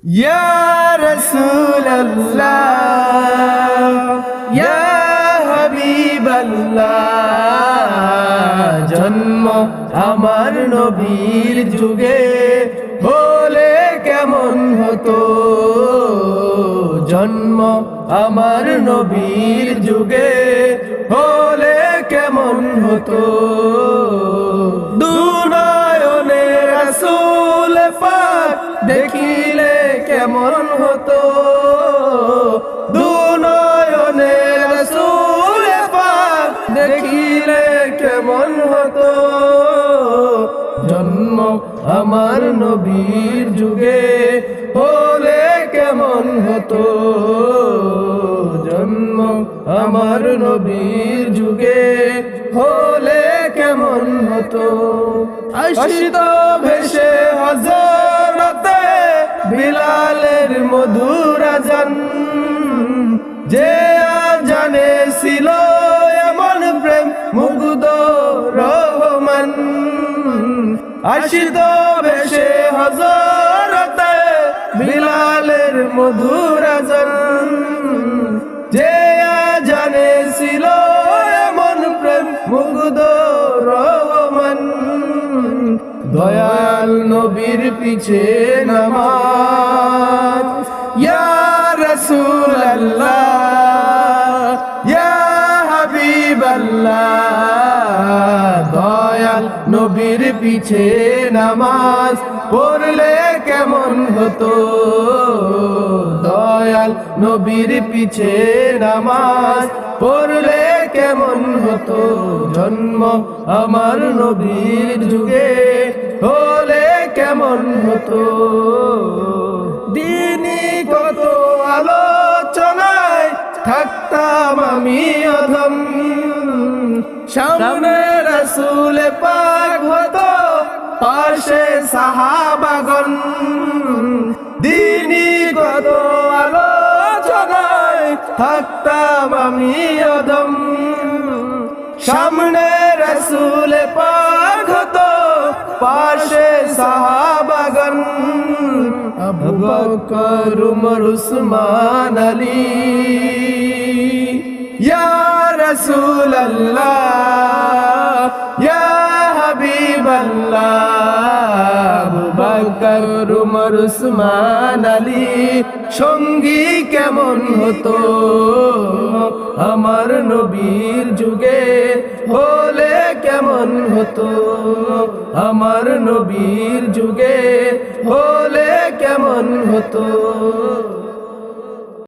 ইয়া রাসূলুল্লাহ ইয়া হাবিবাল্লাহ, জন্ম আমার নবীর যুগে হলে কেমন হতো, জন্ম আমার নবীর যুগে হলে কেমন হতো। দুনয়নে রাসূল পাক দেখিলে কেমন হতো, দুনয়নে রাসূল পাক দেখিলে কেমন হতো। জন্ম আমার নবীর যুগে হলে কেমন হতো, জন্ম আমার নবীর যুগে হলে কেমন হতো। আসিত ভেসে হযরতে বিলালের মধুর আযান, যে আযানে ছিল এমন প্রেম মুগ্ধ রহমান। আসিত ভেসে হযরতে বিলালের মধুর আযান, যে আযানে ছিল এমন প্রেম মুগ্ধ রহমান। দয়াল নবীর পিছে নামাজ, ইয়া রাসূলুল্লাহ ইয়া হাবিবাল্লাহ, দয়াল নবীর পিছে নামাজ পড়লে কেমন হতো, দয়াল নবীর পিছে নামাজ পড়লে কেমন হতো। জন্ম আমার নবীর যুগে হলে কেমন হতো। দিনই কত আলোচনায় থাকতাম আমি অধম, সামনে রাসূল পাক হতো পাশে সাহাবাগণ। দিনই কত আলোচনায় থাকতাম আমি অধম, সামনে রাসূল পাক হতো পাশে সাহাবাগণ। আবু বকর উমর উসমান আলী, ইয়া রাসূলুল্লাহ ইয়া হাবিবাল্লাহ, আবু বকর উমর উসমান আলী সঙ্গী কেমন হতো, আমার নবীর যুগে হলে কেমন হতো, আমার নবীর যুগে হলে কেমন হতো।